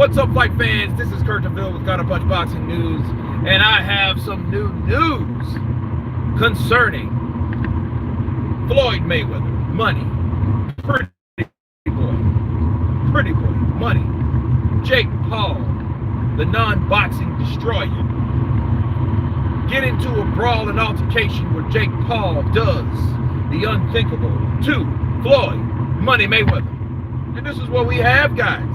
What's up, fight fans? This is Kurt DeVille with Counterpunch Boxing News, and I have some new news concerning Floyd Mayweather. Money. Pretty boy. Money. Jake Paul, the non-boxing destroyer. Get into a brawl and altercation where Jake Paul does the unthinkable to Floyd Money Mayweather. And this is what we have, guys.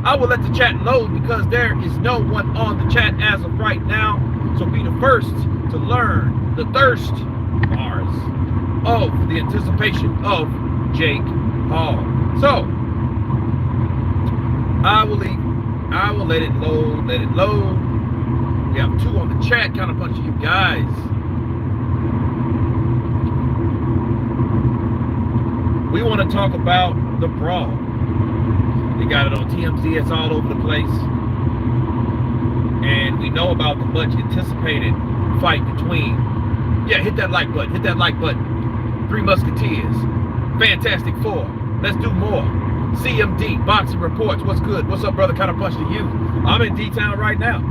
I will let the chat load because there is no one on the chat as of right now. So be the first to learn the thirst bars of the anticipation of Jake Paul. So I will let it load. We have two on the chat, Counterpunching you guys. We want to talk about the Brawl. They got it on TMZ, it's all over the place. And we know about the much anticipated fight between, hit that like button, Three Musketeers, Fantastic Four, let's do more. CMD, Boxing Reports, what's good? What's up, brother? Counterpunch to you. I'm in D-Town right now.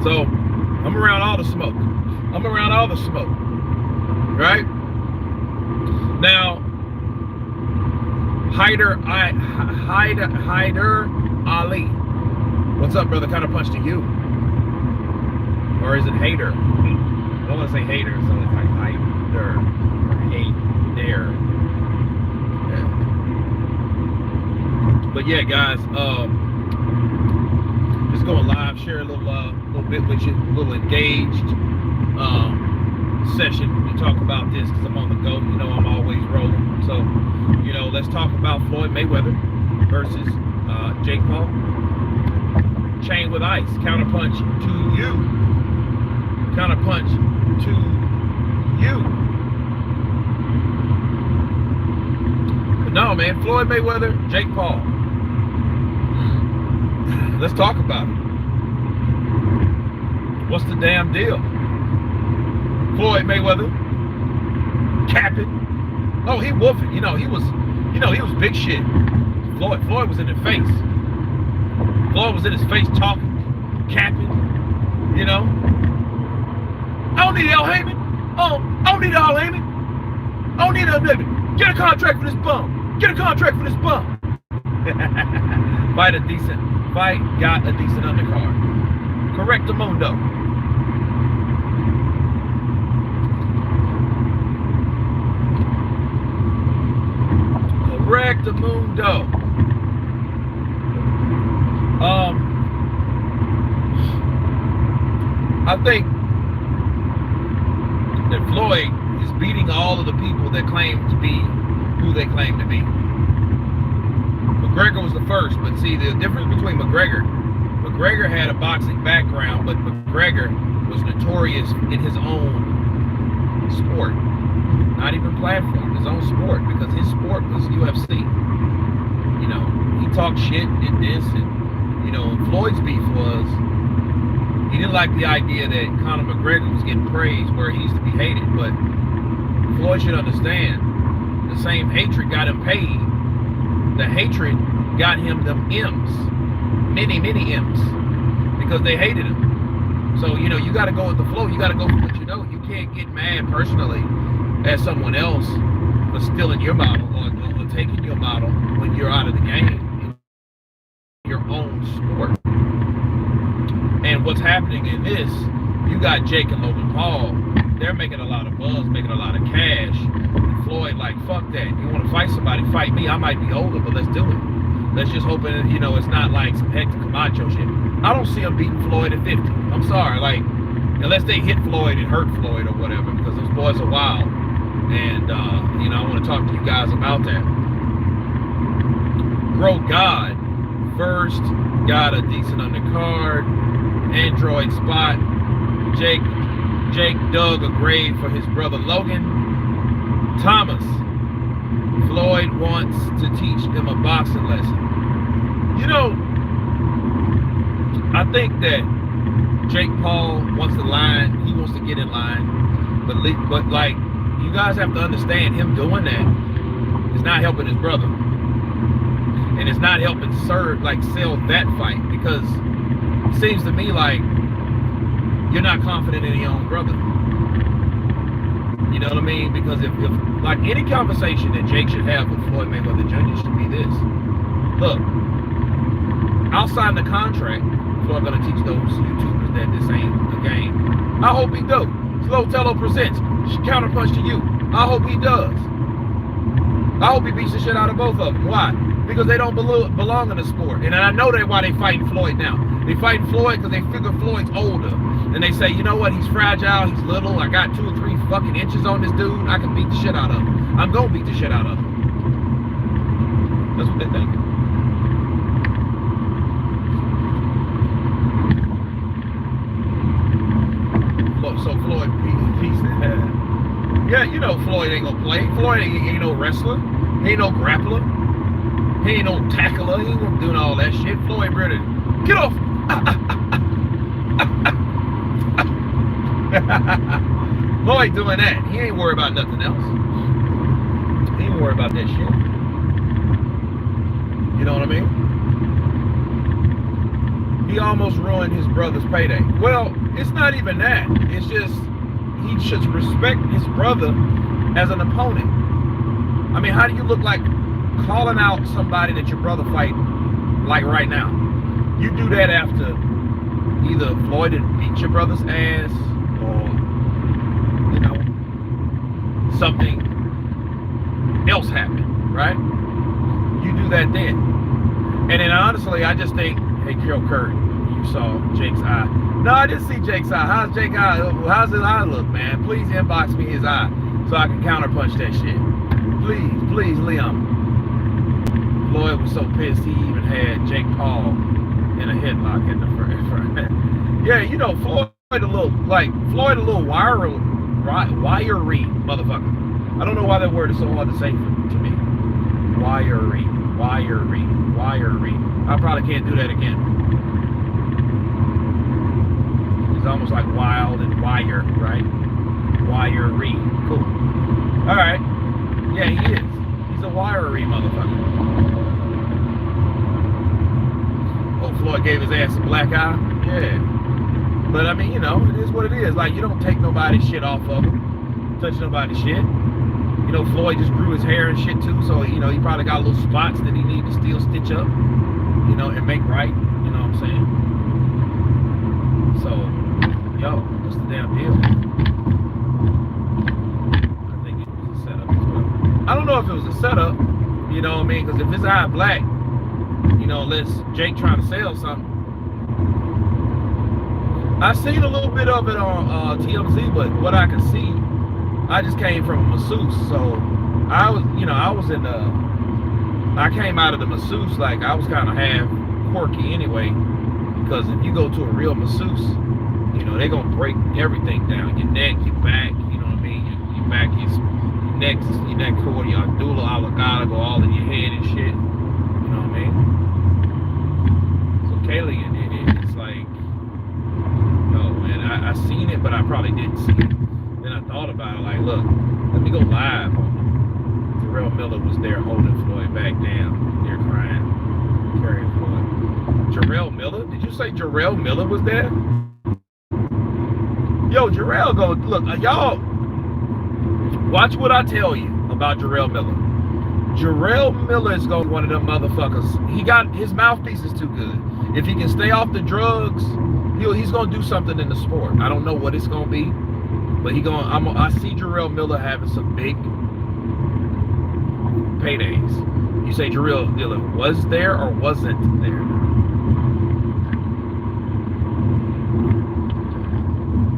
So, I'm around all the smoke. Right? Now, Hyder Ali. What's up, brother? Counterpunch to you. Or is it Hater? I don't want to say Hater, so it's like Hyder or Hate there. Yeah. But yeah, guys, just going live, share a little bit with you, a little engaged session to talk about this because I'm on the go. You know, I'm always rolling. So, you know, let's talk about Floyd Mayweather versus Jake Paul. Chain with ice. Counterpunch to you. Counterpunch to you. But no, man, Floyd Mayweather, Jake Paul. Let's talk about it. What's the damn deal? Floyd Mayweather capping. Oh, he woofing. He was big shit. Floyd was in the face. Floyd was in his face talking, capping. You know. I don't need Al Heyman. I don't need Al Heyman. I don't need Al Heyman. Get a contract for this bum. Fight got a decent undercard. Correctamundo. Correctamundo. I think that Floyd is beating all of the people that claim to be who they claim to be. McGregor was the first, but see the difference between McGregor had a boxing background, but McGregor was notorious in his own sport. Not even platform, his own sport, because his sport was UFC. You know, he talked shit, did this, and you know, Floyd's beef was he didn't like the idea that Conor McGregor was getting praise where he used to be hated, but Floyd should understand the same hatred got him paid. The hatred got him them M's, many M's, because they hated him. So, you know, you got to go with the flow. You got to go with what you know. You can't get mad personally at someone else for stealing your model or taking your model when you're out of the game in your own sport. And what's happening in this, you got Jake and Logan Paul. They're making a lot of buzz, making a lot of cash. And Floyd, like, fuck that. You want to fight somebody, fight me. I might be older, but let's do it. Let's just hope it, you know, it's not like some Hector Camacho shit. I don't see him beating Floyd at 50. I'm sorry, like, unless they hit Floyd and hurt Floyd or whatever, because those boys are wild. And, you know, I want to talk to you guys about that. Bro God first got a decent undercard. Android spot. Jake dug a grave for his brother Logan. Thomas. Floyd wants to teach him a boxing lesson. You know, I think that Jake Paul wants to line. He wants to get in line. But like, you guys have to understand, him doing that is not helping his brother. And it's not helping sell that fight, because it seems to me like you're not confident in your own brother. You know what I mean? Because if like any conversation that Jake should have with Floyd Mayweather Jr. should be this: look, I'll sign the contract. Floyd gonna teach those YouTubers that this ain't a game. I hope he do. Slotello presents Counterpunch to you. I hope he does. I hope he beats the shit out of both of them. Why? Because they don't belong in the sport. And I know that's why they fighting Floyd now. They fighting Floyd because they figure Floyd's older. And they say, you know what, he's fragile, he's little, I got 2 or 3 fucking inches on this dude, I can beat the shit out of him. I'm gonna beat the shit out of him. That's what they're thinking. So Floyd, yeah, you know Floyd ain't gonna play. Floyd ain't no wrestler. He ain't no grappler. He ain't no tackler. He ain't gonna do all that shit. Floyd ready. Get off. Floyd doing that. He ain't worried about nothing else. He ain't worried about that shit. You know what I mean? He almost ruined his brother's payday. Well, it's not even that. It's just he should respect his brother as an opponent. I mean, how do you look like calling out somebody that your brother fight like right now? You do that after either Floyd had beat your brother's ass or, you know, something else happened, right? You do that then. And then honestly, I just think, hey, Joe Kurt, you saw Jake's eye. No, I didn't see Jake's eye. How's Jake's eye? How's his eye look, man? Please inbox me his eye so I can counterpunch that shit. Please, Liam. Floyd was so pissed he even had Jake Paul in a headlock in the front. Yeah, you know, Floyd a little wiry motherfucker. I don't know why that word is so hard to say to me. Wiry. I probably can't do that again. It's almost like wild and wire, right? Wiry. Cool. All right. Yeah, he is. He's a wiry motherfucker. Oh, Floyd gave his ass a black eye? Yeah. But I mean, you know, it is what it is. Like, you don't take nobody's shit off of him. Touch nobody's shit. You know, Floyd just grew his hair and shit too, so, you know, he probably got little spots that he need to still stitch up, you know, and make right. You know what I'm saying? So, yo, what's the damn deal? I think it was a setup as well. I don't know if it was a setup, you know what I mean? Because if his eye black, you know, unless Jake trying to sell something. I seen a little bit of it on TMZ, but what I can see, I just came from a masseuse, so I came out of the masseuse like I was kind of half quirky anyway, because if you go to a real masseuse, you know, they're going to break everything down, your neck, your back, you know what I mean, your back, your neck cord, your medulla oblongata go all in your head and shit, you know what I mean? So Kaylee, it's like, no, man, I seen it, but I probably didn't see it. Then I thought about it, like, look, let me go live. Jarrell Miller was there holding Floyd back down, there crying, carrying Floyd. Jarrell Miller? Did you say Jarrell Miller was there? Yo, Jarrell go, look, y'all, watch what I tell you about Jarrell Miller. Jarrell Miller is going to be one of them motherfuckers. His mouthpiece is too good. If he can stay off the drugs, he's going to do something in the sport. I don't know what it's going to be. But I see Jarrell Miller having some big paydays. You say Jarrell Miller was there or wasn't there?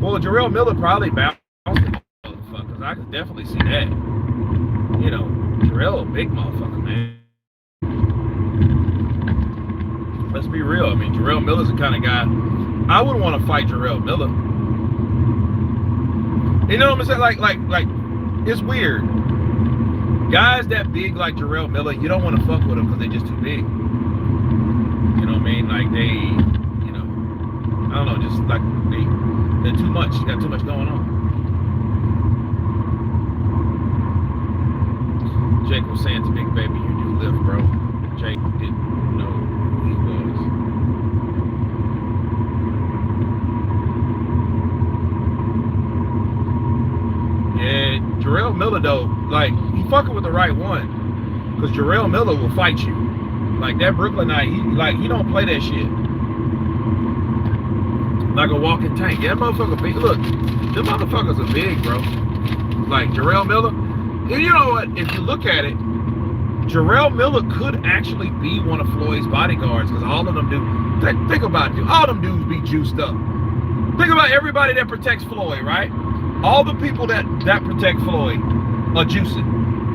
Well, Jarrell Miller probably bounced motherfuckers. I could definitely see that. You know, Jarrell a big motherfucker, man. Let's be real. I mean, Jarrell Miller's the kind of guy I would want to fight Jarrell Miller. You know what I'm saying? Like, it's weird. Guys that big like Jarrell Miller, you don't want to fuck with them because they're just too big. You know what I mean? Like they, you know, I don't know, just like they're too much. You got too much going on. Jake was saying to Big Baby, you do lift, bro. Jake didn't know who he was. Yeah, Jarrell Miller though, like he fucking with the right one, cause Jarrell Miller will fight you. Like that Brooklynite, he don't play that shit. Like a walking tank. Yeah, that motherfucker big. Look, them motherfuckers are big, bro. Like Jarrell Miller. And you know what? If you look at it, Jarrell Miller could actually be one of Floyd's bodyguards, because all of them do. Think about it, dude. All them dudes be juiced up. Think about everybody that protects Floyd, right? All the people that protect Floyd are juicing.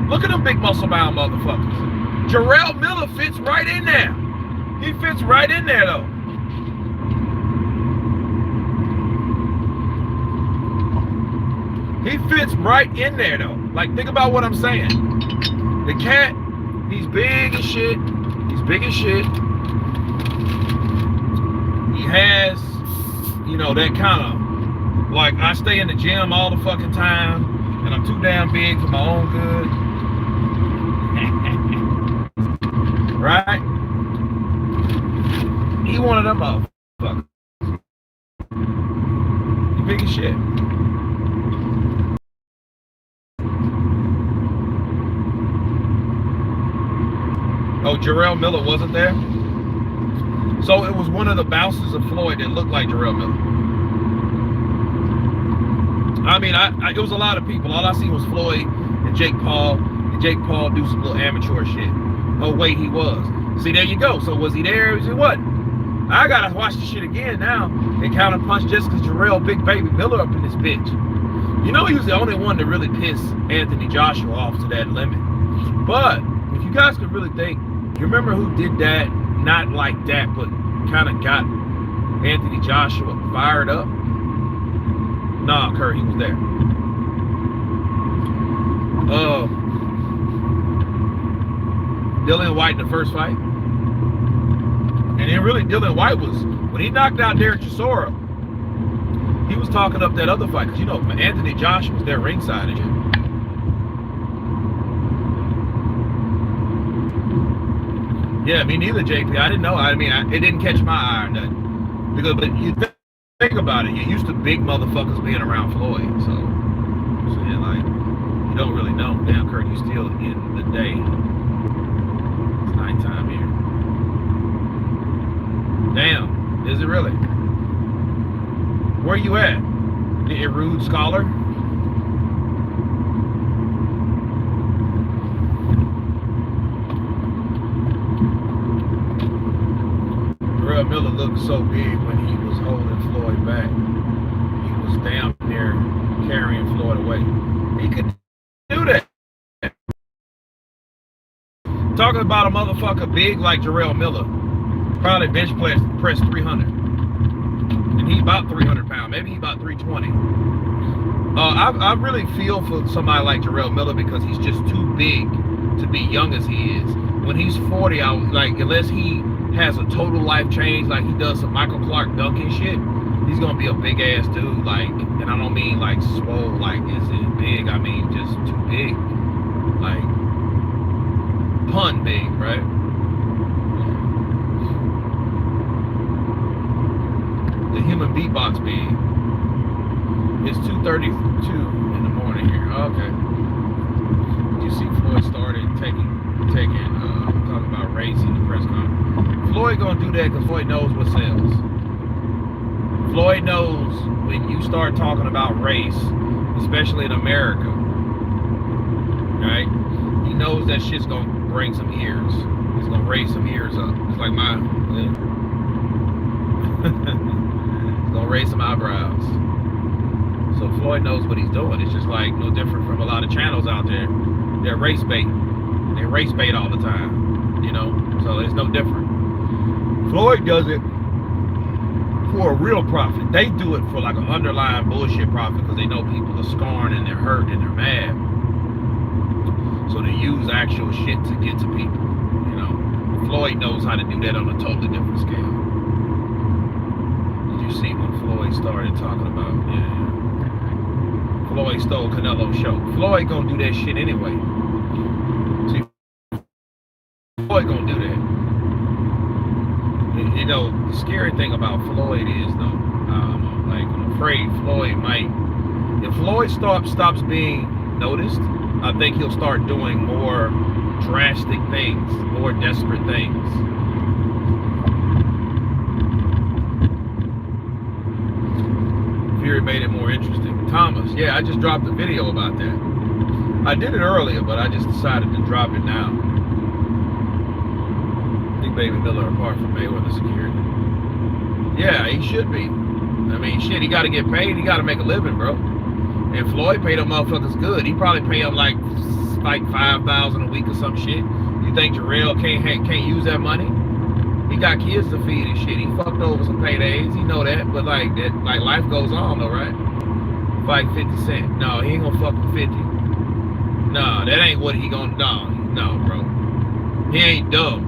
Look at them big muscle bound motherfuckers. Jarrell Miller fits right in there. He fits right in there though. He fits right in there though. Like, think about what I'm saying. The cat, he's big as shit. He's big as shit. He has, you know, that kind of, like, I stay in the gym all the fucking time, and I'm too damn big for my own good. Right? He one of them motherfuckers. He big as shit. Oh, Jarrell Miller wasn't there? So it was one of the bouncers of Floyd that looked like Jarrell Miller. I mean, it was a lot of people. All I seen was Floyd and Jake Paul. And Jake Paul do some little amateur shit. Oh, wait, he was. See, there you go. So was he there? He wasn't. I gotta watch the shit again now and Counterpunch just because Jarrell Big Baby Miller up in this bitch. You know, he was the only one that really pissed Anthony Joshua off to that limit. But if you guys could really think, you remember who did that? Not like that, but kind of got Anthony Joshua fired up? Nah, Kurt, he was there. Dillian White in the first fight. And then really Dillian White was, when he knocked out Derek Chisora, he was talking up that other fight. Because, you know, Anthony Joshua was there ringside and shit. Yeah, me neither, JP. I didn't know. I mean, it didn't catch my eye or nothing. Because, but you think about it, you're used to big motherfuckers being around Floyd. So yeah, like, you don't really know. Damn, Kurt, you still in the day. It's nighttime here. Damn, is it really? Where you at? The Rude Scholar? Jarrell Miller looked so big when he was holding Floyd back. He was down there carrying Floyd away. He could do that. Talking about a motherfucker big like Jarrell Miller, probably bench press 300. And he about 300 pounds, maybe he about 320. I really feel for somebody like Jarrell Miller because he's just too big to be young as he is. When he's 40, I was like, unless he has a total life change, like he does some Michael Clark Duncan shit, he's gonna be a big ass dude. Like, and I don't mean like swole, like is it big? I mean just too big, like pun big, right? The human beatbox big. It's 2:32 in the morning here. Okay. You see, Floyd started taking talking about race in the press conference. Floyd gonna do that because Floyd knows what sells. Floyd knows when you start talking about race, especially in America, right? He knows that shit's gonna bring some ears. It's gonna raise some ears up. It's like my, it's gonna raise some eyebrows. So Floyd knows what he's doing. It's just like no different from a lot of channels out there. They're race bait. They race bait all the time, you know? So it's no different. Floyd does it for a real profit. They do it for like an underlying bullshit profit because they know people are scarring and they're hurt and they're mad. So they use actual shit to get to people, you know? Floyd knows how to do that on a totally different scale. Did you see when Floyd started talking about, Floyd stole Canelo's show. Floyd gonna do that shit anyway. See, Floyd gonna do that. You know, the scary thing about Floyd is though, like I'm afraid Floyd might. If Floyd stops being noticed, I think he'll start doing more drastic things, more desperate things. Fury made it more interesting. Thomas, yeah, I just dropped a video about that. I did it earlier, but I just decided to drop it now. I think Baby Miller apart from Mayweather security. Yeah, he should be. I mean, shit, he got to get paid. He got to make a living, bro. And Floyd paid them motherfuckers good. He probably paid them like $5,000 a week or some shit. You think Jarrell can't use that money? He got kids to feed and shit. He fucked over some paydays. He know that, but like that, like life goes on though, right? Like 50 Cent. No, he ain't gonna fuck with 50. No, that ain't what he gonna. No, bro. He ain't dumb.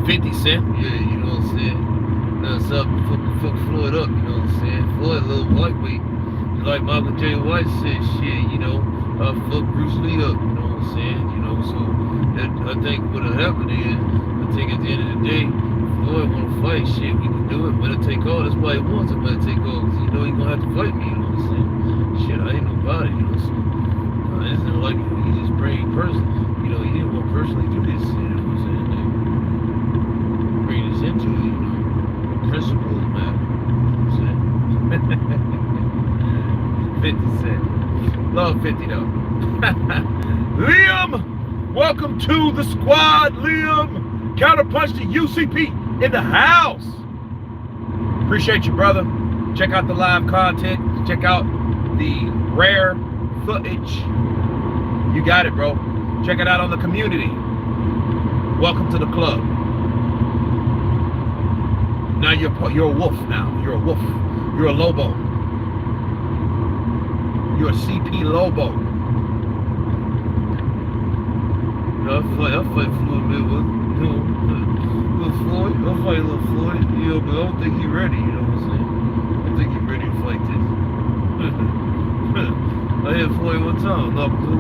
50 Cent. Yeah, you know what I'm saying. That's up, fuck Floyd up. You know what I'm saying. Floyd a little lightweight. Like Michael J. White said, shit, you know, fuck Bruce Lee up, you know what I'm saying, you know, so that, I think what'll happen is, I think at the end of the day, Floyd wanna fight, shit, we can do it, better take all, that's why he wants it, better take all, because you know he's gonna have to fight me, you know what I'm saying, shit, I ain't nobody, you know, so, it's not like he just bring person, you know, he didn't want to personally do this, you know what I'm saying, like, bring this into it, you know, principles matter, you know what I'm saying. 50 Cent. Love 50 though. Liam, welcome to the squad, Liam. Counterpunch to UCP in the house. Appreciate you, brother. Check out the live content. Check out the rare footage. You got it, bro. Check it out on the community. Welcome to the club. Now you're a wolf now. You're a wolf. You're a Lobo. You're a CP Lobo. I'll fight Floyd Mayweather. You know, little Floyd. I'll fight little Floyd. You know, but I don't think he's ready. You know what I'm saying? I don't think he's ready to fight this. I hit Floyd one time. Knocked him to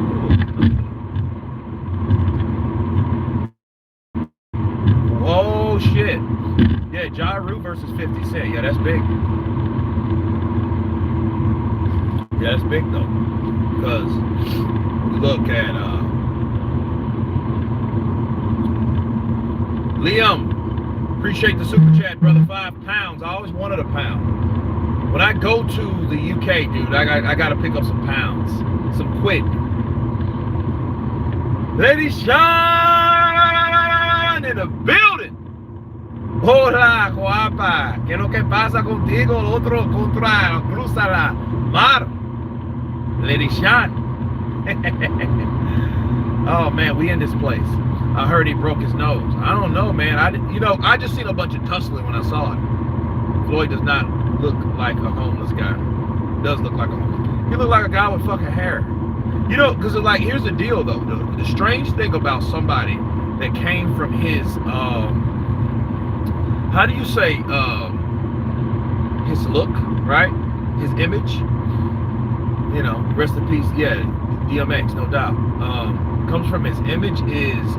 the wall. Oh shit. Yeah, Jarrell versus 50 Cent. Yeah, that's big. Yeah, that's big though, because we look at Liam. Appreciate the super chat, brother. £5. I always wanted a pound. When I go to the UK, dude, I got to pick up some pounds, some quid. Lady Sean in the building. Hola, guapa. ¿Qué es lo que pasa contigo? Otro contra cruza la mar. Lady Sean. Oh man, we in this place. I heard he broke his nose. I don't know, man. I just seen a bunch of tussling when I saw it. Floyd does not look like a homeless guy. He does look like a homeless. He look like a guy with fucking hair. You know, because like here's the deal though. The strange thing about somebody that came from his how do you say his look, right? His image. You know, rest in peace. Yeah, DMX, no doubt. Comes from his image is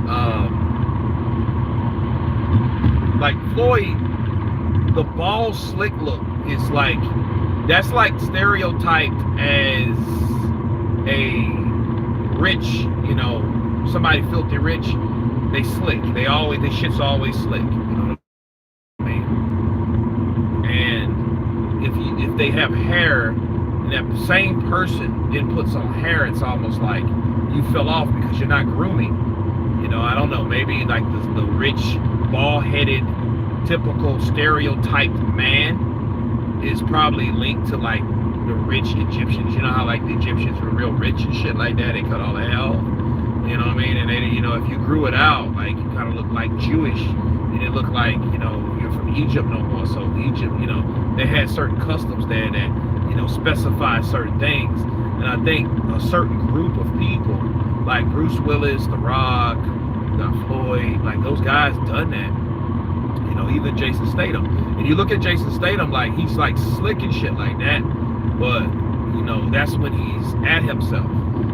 like Floyd. The bald slick look is like that's like stereotyped as a rich, you know, somebody filthy rich. They slick. They shit's always slick. You know what I mean? And if they have hair, and that same person then puts on hair, it's almost like you fell off because you're not grooming. You know, I don't know, maybe like the rich, bald-headed, typical stereotyped man is probably linked to like the rich Egyptians. You know how like the Egyptians were real rich and shit like that? They cut all the hair off. You know what I mean? And then, you know, if you grew it out, like you kind of look like Jewish, and it looked like, you know, you're from Egypt no more. So Egypt, you know, they had certain customs there that, you know, specify certain things. And I think a certain group of people, like Bruce Willis, The Rock, Floyd, like those guys done that. You know, even Jason Statham. And you look at Jason Statham, like he's like slick and shit like that. But, you know, that's when he's at himself.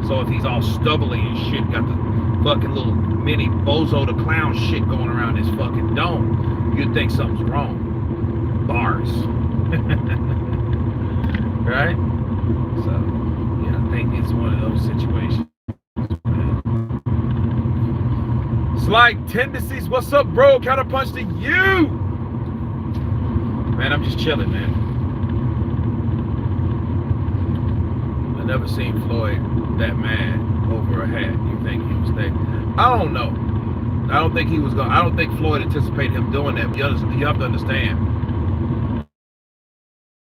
So if he's all stubbly and shit, got the fucking little mini Bozo the Clown shit going around his fucking dome, you'd think something's wrong. Bars. Right? So, yeah, I think it's one of those situations. Slight tendencies. What's up, bro? Counterpunch to you. Man, I'm just chilling, man. I never seen Floyd that mad over a hat. You think he was there? I don't know. I don't think he was going. I don't think Floyd anticipated him doing that. You have to understand.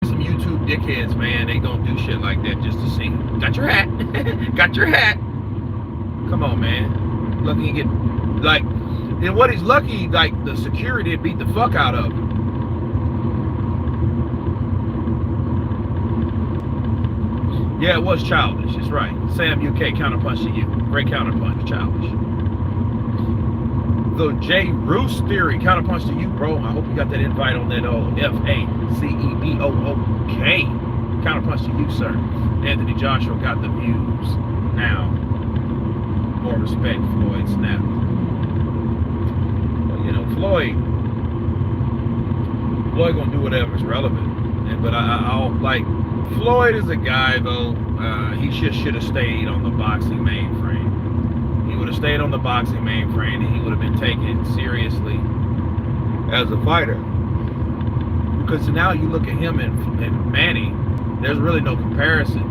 Some YouTube dickheads, man, they gonna do shit like that just to see. Got your hat. Got your hat. Come on, man. Lucky he get like, and what he's lucky, like the security beat the fuck out of him. Yeah, it was childish. It's right. Sam UK, counterpunch to you. Great counterpunch, childish. The J. Roos theory, counterpunch to you, bro. I hope you got that invite on that old FACEBOOK. Counterpunch to you, sir. Anthony Joshua got the views. Now, more respect, Floyd snap. Well, you know, Floyd gonna do whatever's relevant. But I'll like. Floyd is a guy, though, he should have stayed on the boxing mainframe. He would have stayed on the boxing mainframe and he would have been taken seriously as a fighter. Because now you look at him and Manny, there's really no comparison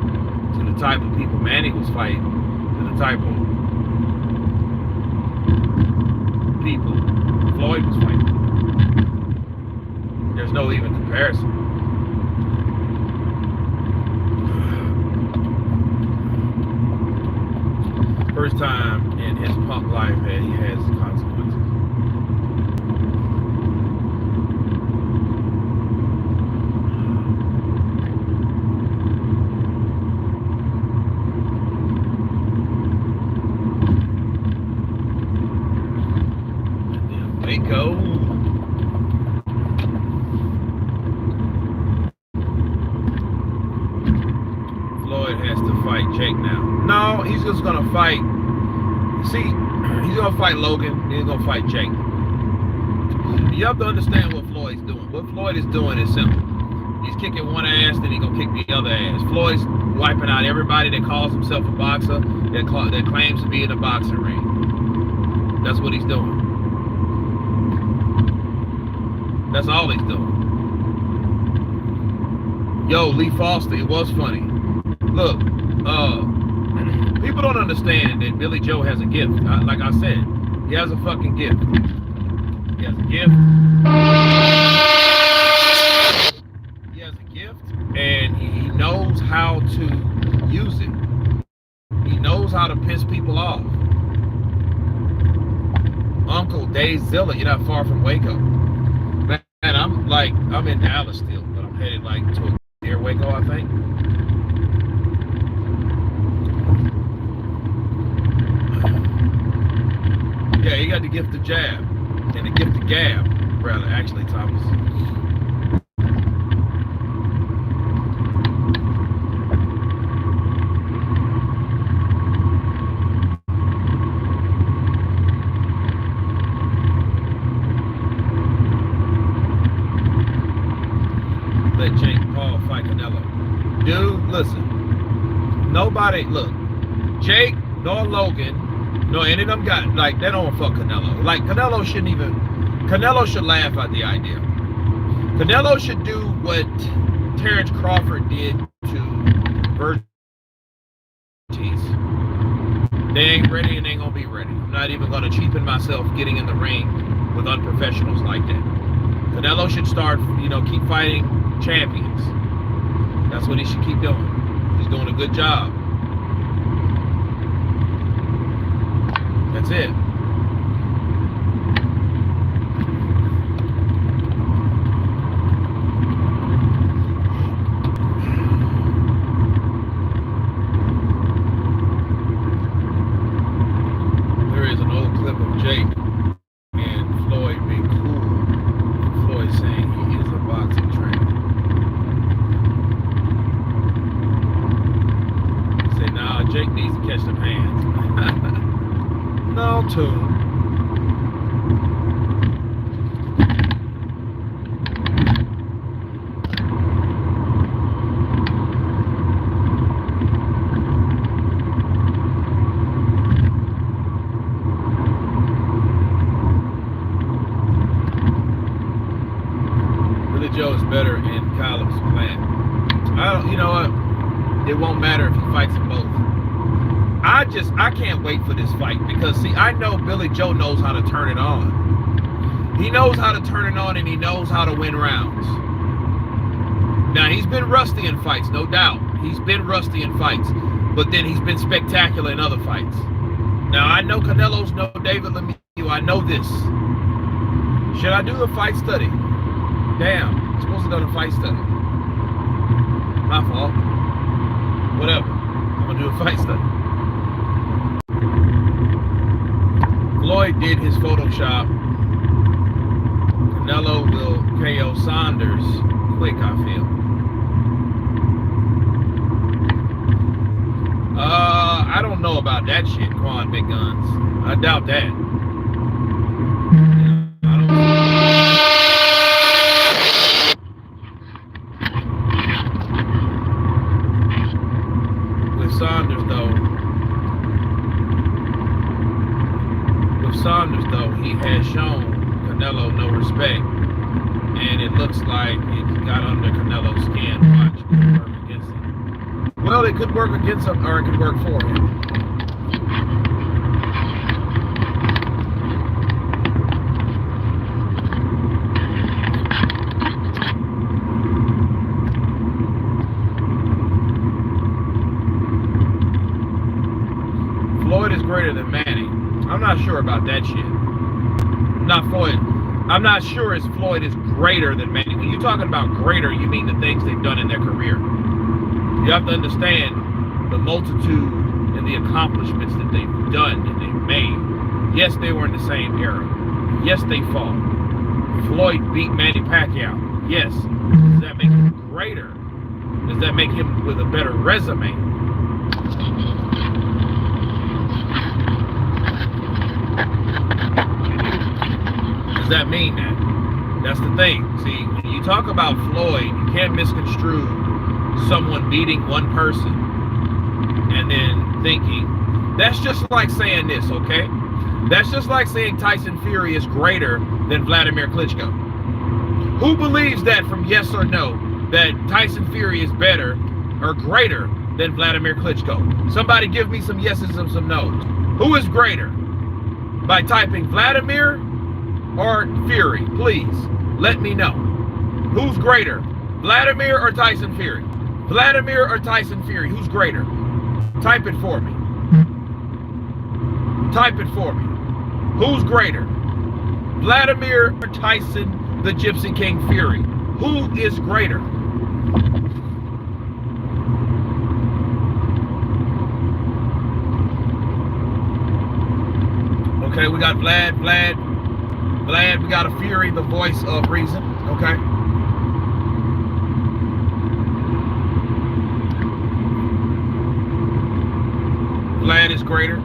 to the type of people Manny was fighting, to the type of people Floyd was fighting. There's no even comparison. First time in his punk life that he has consequences. Waco. Floyd has to fight Jake now. No, he's just gonna fight. See, he's gonna fight Logan. He's gonna fight Jake. You have to understand what Floyd's doing. What Floyd is doing is simple. He's kicking one ass, then he's gonna kick the other ass. Floyd's wiping out everybody that calls himself a boxer, that claims to be in a boxing ring. That's what he's doing. That's all he's doing. Yo, Lee Foster, it was funny. Look, people don't understand that Billy Joe has a gift. Like I said, he has a fucking gift. He has a gift. He has a gift, and he knows how to use it. He knows how to piss people off. Uncle Dave Zilla, you're not far from Waco. Man, I'm in Dallas still, but I'm headed like to near Waco, I think. Yeah, he got the gift of jab and the gift of gab, rather, actually, Thomas. Let Jake Paul fight Canelo. Dude, listen. Nobody, look, Jake nor Logan, no, any of them got, like, they don't fuck Canelo. Like, Canelo should laugh at the idea. Canelo should do what Terrence Crawford did to Virgil. They ain't ready and they ain't gonna be ready. I'm not even gonna cheapen myself getting in the ring with unprofessionals like that. Canelo should start, keep fighting champions. That's what he should keep doing. He's doing a good job. That's it. There is an old clip of Jake and Floyd being cool. And Floyd saying he is a boxing trainer. He said, nah, Jake needs to catch them hands. tune. Billy Joe is better in Caleb's plan. You know what? It won't matter if he fights them both. I can't wait for this fight because, see, I know Billy Joe knows how to turn it on. He knows how to turn it on and he knows how to win rounds. Now, he's been rusty in fights, no doubt. He's been rusty in fights, but then he's been spectacular in other fights. Now, I know Canelo's no David Lemieux. I know this. Should I do a fight study? Damn, I'm supposed to do a fight study. My fault. Whatever. I'm going to do a fight study. Floyd did his Photoshop. Canelo will KO Saunders quick, I feel. I don't know about that shit, Quan Big Guns. I doubt that. With Saunders, though, he has shown Canelo no respect, and it looks like it got under Canelo's skin. Watch, it could work against him. Well, it could work against him, or it could work for him. Floyd is greater than Manny. I'm not sure about that shit. Not Floyd. I'm not sure if Floyd is greater than Manny. When you're talking about greater, you mean the things they've done in their career. You have to understand the multitude and the accomplishments that they've done and they've made. Yes, they were in the same era. Yes, they fought. Floyd beat Manny Pacquiao. Yes. Does that make him greater? Does that make him with a better resume? Does that mean that? That's the thing. See, when you talk about Floyd, you can't misconstrue someone beating one person and then thinking, that's just like saying this, okay? That's just like saying Tyson Fury is greater than Vladimir Klitschko. Who believes that from yes or no, that Tyson Fury is better or greater than Vladimir Klitschko? Somebody give me some yeses and some no's. Who is greater? By typing Vladimir or Fury, please let me know. Who's greater, Vladimir or Tyson Fury? Vladimir or Tyson Fury, who's greater? Type it for me. Type it for me. Who's greater, Vladimir or Tyson the Gypsy King Fury? Who is greater? Okay, we got Vlad, we got a Fury, the voice of reason, okay? Vlad is greater.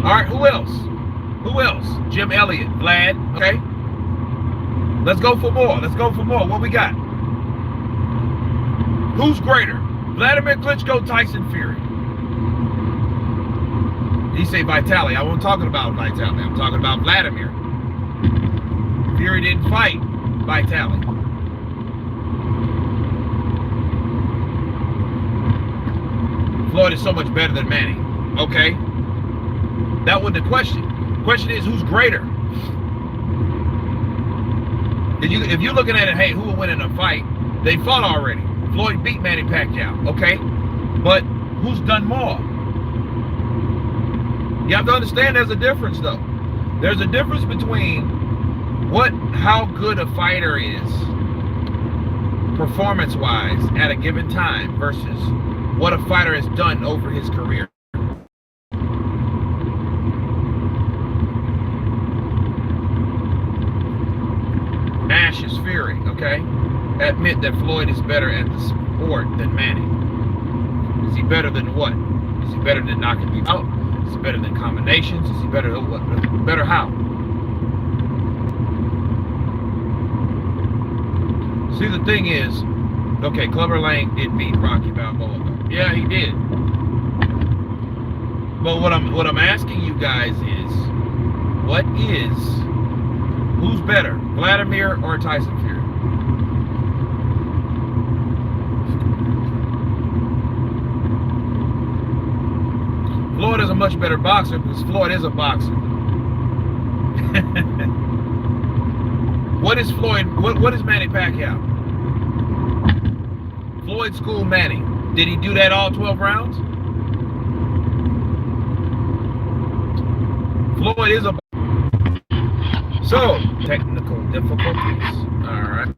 All right, who else? Who else? Jim Elliott, Vlad, okay? Let's go for more. Let's go for more. What we got? Who's greater? Vladimir Klitschko, Tyson Fury. He say Vitali. I wasn't talking about Vitali. I'm talking about Vladimir. Fury didn't fight Vitali. Floyd is so much better than Manny. Okay. That wasn't the question. The question is, who's greater? If you're looking at it, hey, who will win in a fight? They fought already. Floyd beat Manny Pacquiao. Okay. But who's done more? You have to understand there's a difference, though. There's a difference between how good a fighter is performance-wise at a given time versus what a fighter has done over his career. Ash is Fury, okay? Admit that Floyd is better at the sport than Manny. Is he better than what? Is he better than knocking people out? Is he better than combinations? Is he better what? Better how? See, the thing is, okay, Clubber Lang did beat Rocky Balboa though. Yeah, he did. But what I'm asking you guys is, who's better, Vladimir or Tyson Fury? Floyd is a much better boxer because Floyd is a boxer. What is Floyd? What is Manny Pacquiao? Floyd schooled Manny. Did he do that all 12 rounds? Floyd is a... So, technical difficulties. All right.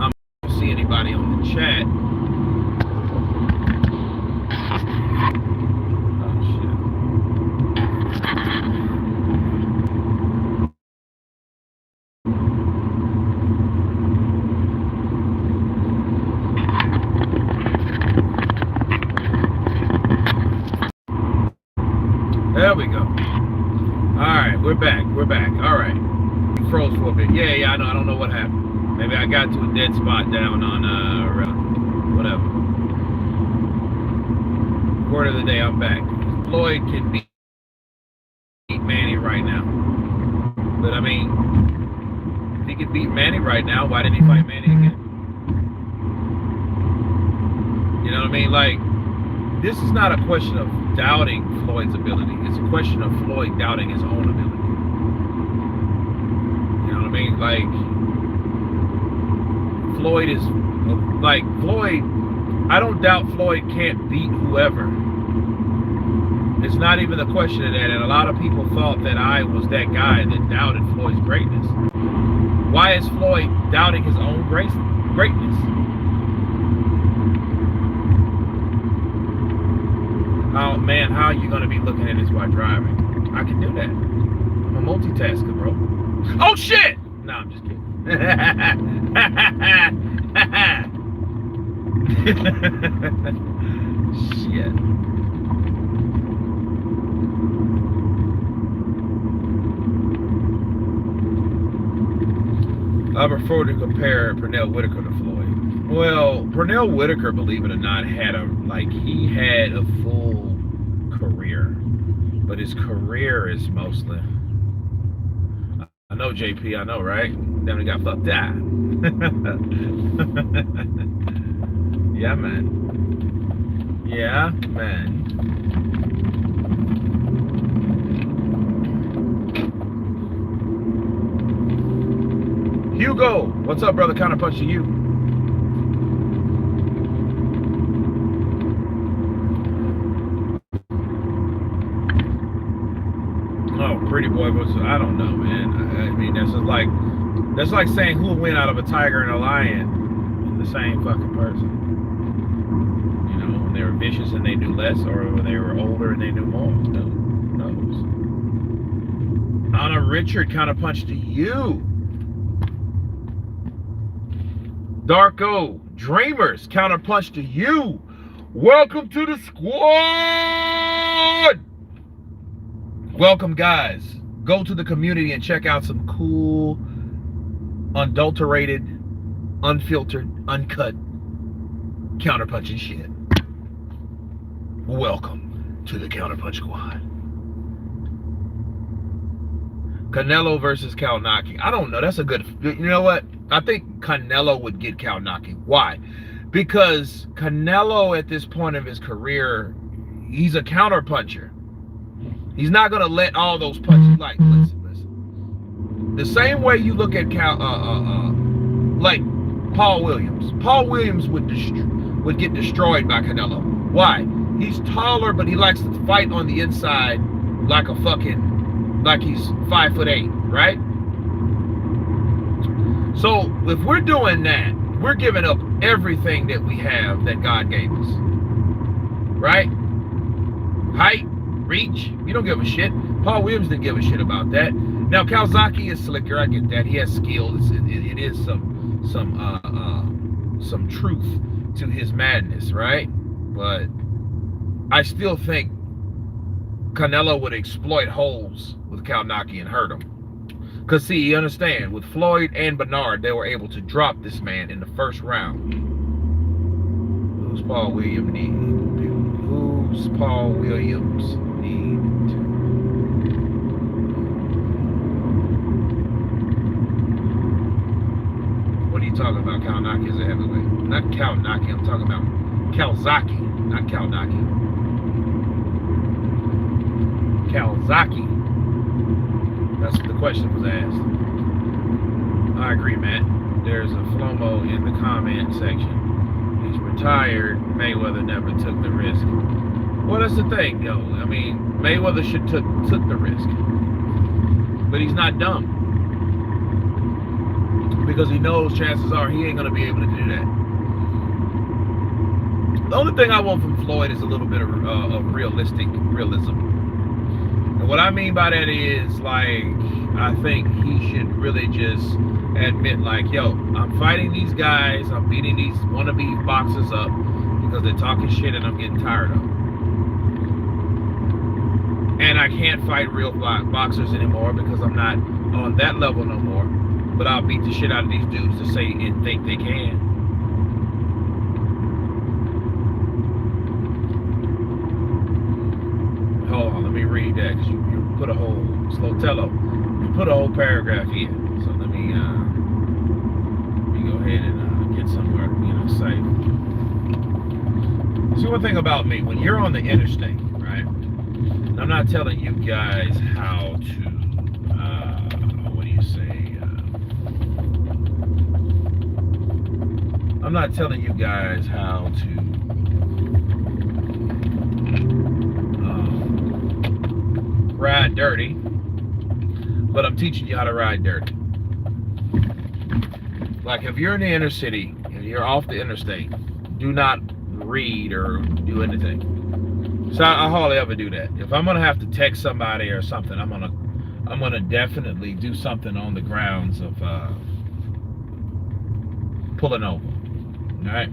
I don't see anybody on the chat. Oh, shit. There we go. All right, we're back. We're back. All right. You froze for a bit. Yeah, I know. I don't know what happened. Maybe I got to a dead spot down on whatever. Word of the day, I'm back. Floyd can beat Manny right now. But I mean, if he could beat Manny right now, why didn't he fight Manny again? You know what I mean? Like, this is not a question of doubting Floyd's ability. It's a question of Floyd doubting his own ability. You know what I mean? Like, Floyd is, like, Floyd, I don't doubt Floyd can't beat whoever. It's not even a question of that. And a lot of people thought that I was that guy that doubted Floyd's greatness. Why is Floyd doubting his own greatness? Oh man, how are you gonna be looking at this while driving? I can do that. I'm a multitasker, bro. Oh shit! No, I'm just kidding. Shit. I prefer to compare Pernell Whitaker to Floyd. Well, Pernell Whitaker, believe it or not, had a full career, but his career is mostly. I know, JP. I know, right? Then we got fucked up. Yeah, man. Yeah, man. Hugo, what's up, brother? Counterpunch to you. Oh, pretty boy was, I don't know, man. I mean, that's like saying who will win out of a tiger and a lion, the same fucking person. You know, when they were vicious and they knew less, or when they were older and they knew more. Who knows? Anna Richard, Counterpunch to you. Darko Dreamers, Counterpunch to you. Welcome to the squad. Welcome, guys. Go to the community and check out some cool, unadulterated, unfiltered, uncut counterpunching shit. Welcome to the Counterpunch squad. Canelo versus Kalnaki. I don't know. That's a good. You know what? I think Canelo would get Kalnaki. Why? Because Canelo, at this point of his career, he's a counterpuncher. He's not gonna let all those punches. Like, listen. The same way you look at like Paul Williams. Paul Williams would get destroyed by Canelo. Why? He's taller, but he likes to fight on the inside like a fucking. Like he's 5'8", right? So if we're doing that, we're giving up everything that we have that God gave us, right? Height, reach, you don't give a shit. Paul Williams didn't give a shit about that. Now Kawasaki is slicker, I get that. He has skill. It is some truth to his madness, right? But I still think Canelo would exploit holes with Kalnaki and hurt him. Because, see, you understand, with Floyd and Bernard, they were able to drop this man in the first round. Who's Paul Williams need? Who's Paul Williams need? What are you talking about? Kalnaki is a heavyweight. Not Kalnaki, I'm talking about Calzaghe, not Kalnaki. Calzaghe. That's what the question was asked. I agree, Matt. There's a Flomo in the comment section. He's retired. Mayweather never took the risk. Well, that's the thing, though. I mean, Mayweather should took the risk, but he's not dumb because he knows chances are he ain't gonna be able to do that. The only thing I want from Floyd is a little bit of realism. And what I mean by that is, like, I think he should really just admit, like, yo, I'm fighting these guys, I'm beating these wannabe boxers up because they're talking shit and I'm getting tired of them. And I can't fight real boxers anymore because I'm not on that level no more. But I'll beat the shit out of these dudes to say and think they can. Hold on, let me read that because you put a whole Slotello. You put a whole paragraph here. So let me go ahead and get somewhere, safe. See, one thing about me, when you're on the interstate, right? And I'm not telling you guys how to, what do you say? I'm not telling you guys how to ride dirty, but I'm teaching you how to ride dirty. Like, if you're in the inner city and you're off the interstate, do not read or do anything. So I hardly ever do that. If I'm gonna have to text somebody or something, I'm gonna definitely do something on the grounds of pulling over. All right.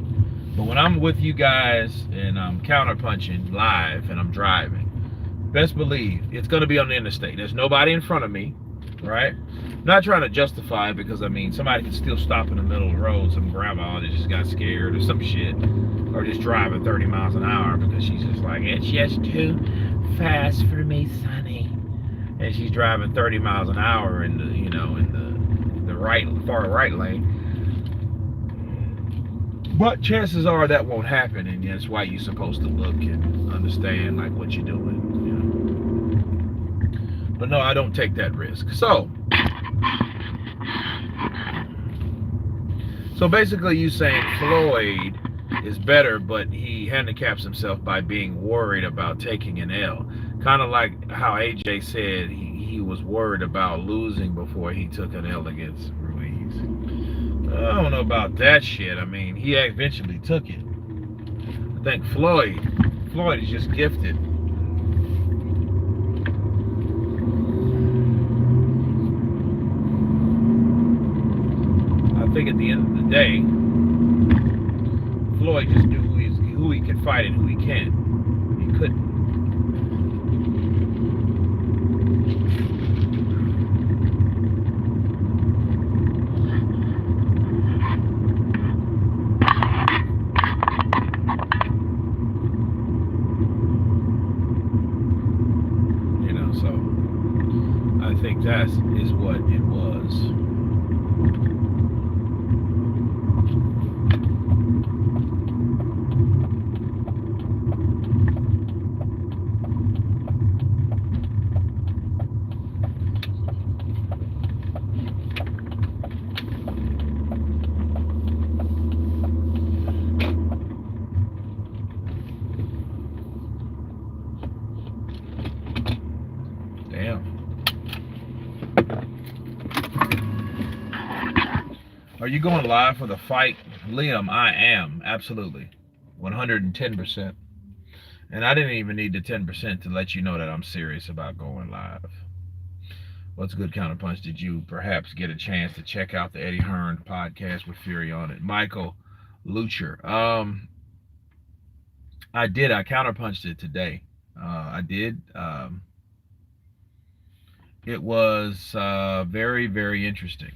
But when I'm with you guys and I'm counterpunching live and I'm driving, best believe it's gonna be on the interstate. There's nobody in front of me, right? I'm not trying to justify it because, I mean, somebody can still stop in the middle of the road, some grandma that just got scared or some shit, or just driving 30 miles an hour because she's just like, it's just too fast for me, sonny. And she's driving 30 miles an hour in the, in the far right lane. But chances are that won't happen, and that's why you're supposed to look and understand, like, what you're doing. But no, I don't take that risk. So basically, you saying Floyd is better, but he handicaps himself by being worried about taking an L. Kind of like how AJ said he was worried about losing before he took an L against Ruiz. I don't know about that shit. I mean, he eventually took it. I think Floyd is just gifted. I think at the end of the day, Floyd just knew who he could fight and who he can't. He couldn't. So I think that is what it was. Are you going live for the fight? Liam, I am. Absolutely. 110%. And I didn't even need the 10% to let you know that I'm serious about going live. What's good, Counterpunch? Did you perhaps get a chance to check out the Eddie Hearn podcast with Fury on it? Michael, Lucher. I did. I counterpunched it today. I did. It was very, very interesting.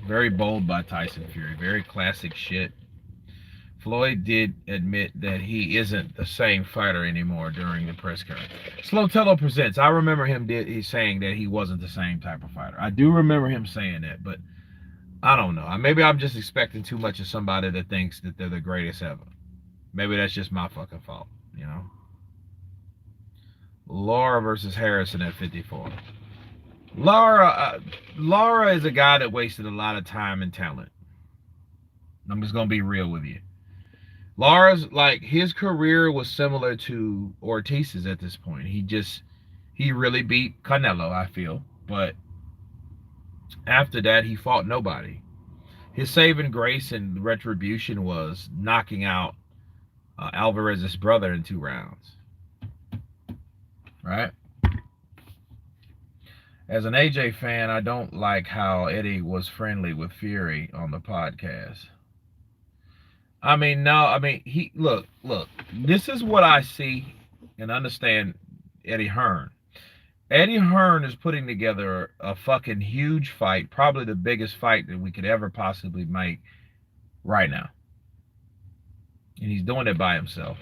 Very bold by Tyson Fury. Very classic shit. Floyd did admit that he isn't the same fighter anymore during the press conference. Slotello presents. I remember he's saying that he wasn't the same type of fighter. I do remember him saying that, but I don't know. Maybe I'm just expecting too much of somebody that thinks that they're the greatest ever. Maybe that's just my fucking fault, you know? Laura versus Harrison at 54. Laura is a guy that wasted a lot of time and talent. I'm just gonna be real with you. Laura's like his career was similar to Ortiz's at this point. He really beat Canelo, I feel, but after that he fought nobody. His saving grace and retribution was knocking out Alvarez's brother in 2 rounds. Right? As an AJ fan, I don't like how Eddie was friendly with Fury on the podcast. I mean, no, I mean, look, this is what I see and understand Eddie Hearn. Eddie Hearn is putting together a fucking huge fight, probably the biggest fight that we could ever possibly make right now. And he's doing it by himself.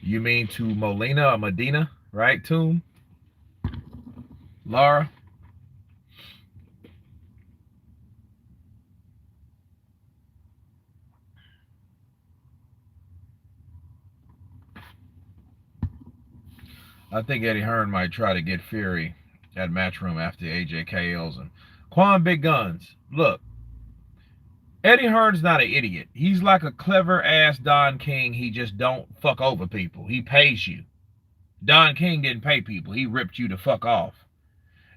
You mean to Molina or Medina, right, Toom? Laura? I think Eddie Hearn might try to get Fury at Matchroom after AJ KOs him. Quan Big Guns, look, Eddie Hearn's not an idiot. He's like a clever ass Don King. He just don't fuck over people. He pays you. Don King didn't pay people. He ripped you the fuck off.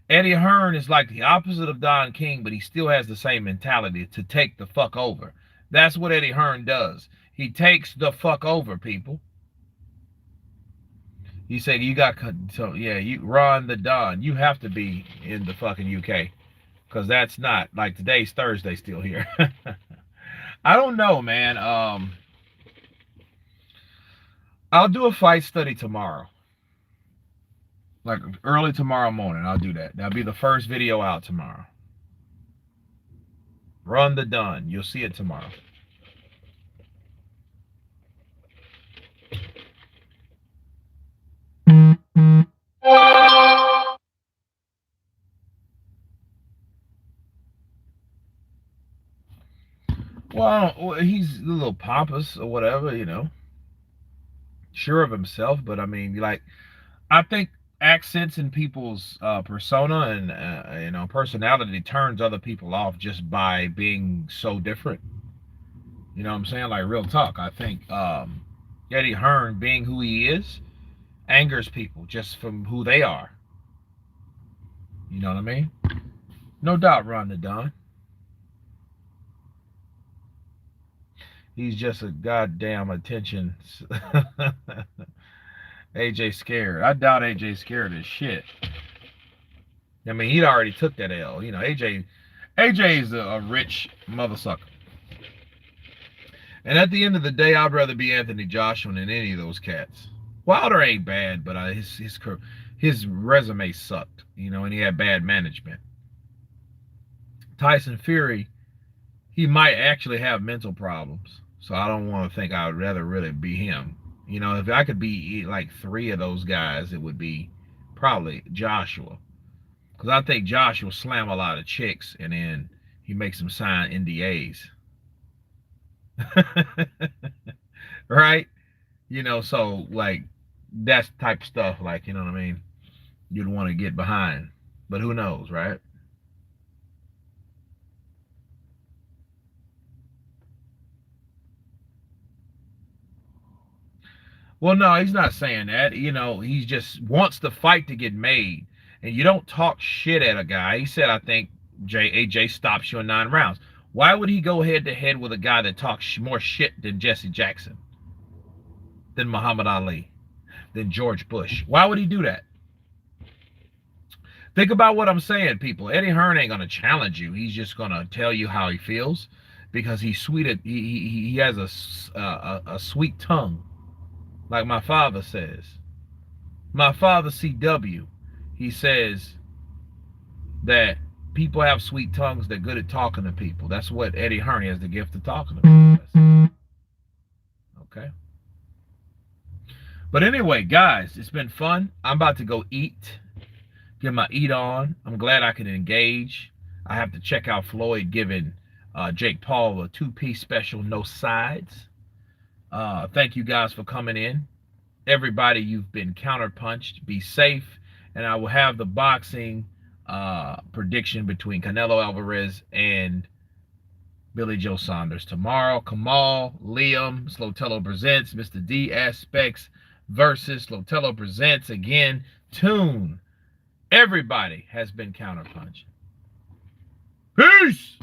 Eddie Hearn is like the opposite of Don King, but he still has the same mentality to take the fuck over. That's what Eddie Hearn does. He takes the fuck over, people. You say you got, so yeah, you Ron the Don. You have to be in the fucking UK, because that's not like today's Thursday still here. I don't know, man. I'll do a fight study tomorrow, like early tomorrow morning. I'll do that. That'll be the first video out tomorrow. Run the Don. You'll see it tomorrow. Well, he's a little pompous or whatever, you know. Sure of himself, but I mean, like, I think accents in people's persona and personality turns other people off just by being so different. You know what I'm saying? Like, real talk. I think Eddie Hearn, being who he is, angers people just from who they are. You know what I mean? No doubt, Ron the Don. He's just a goddamn attention. AJ scared. I doubt AJ scared as shit. I mean, he'd already took that L. You know, AJ's a rich motherfucker. And at the end of the day, I'd rather be Anthony Joshua than any of those cats. Wilder ain't bad, but his resume sucked, you know, and he had bad management. Tyson Fury, he might actually have mental problems. So I don't want to think I would rather really be him. You know, if I could be like 3 of those guys, it would be probably Joshua. Because I think Joshua slam a lot of chicks and then he makes them sign NDAs. Right? You know, so like that's type stuff, like, you know what I mean? You'd want to get behind. But who knows, right? Well, no, he's not saying that. You know, he just wants the fight to get made. And you don't talk shit at a guy. He said, I think AJ stops you in 9 rounds. Why would he go head to head with a guy that talks more shit than Jesse Jackson, than Muhammad Ali, than George Bush? Why would he do that? Think about what I'm saying, people. Eddie Hearn ain't gonna challenge you. He's just gonna tell you how he feels, because he's sweet. He has a sweet tongue, like my father says. My father, CW, he says that people have sweet tongues. They're good at talking to people. That's what Eddie Hearn has, the gift of talking to people. Okay. But anyway, guys, it's been fun. I'm about to go eat. Get my eat on. I'm glad I could engage. I have to check out Floyd giving Jake Paul a 2-piece special, no sides. Thank you guys for coming in. Everybody, you've been counterpunched. Be safe. And I will have the boxing prediction between Canelo Alvarez and Billy Joe Saunders tomorrow. Kamal, Liam, Slotello Presents, Mr. D Aspects versus Slotello Presents. Again, tune. Everybody has been counterpunched. Peace!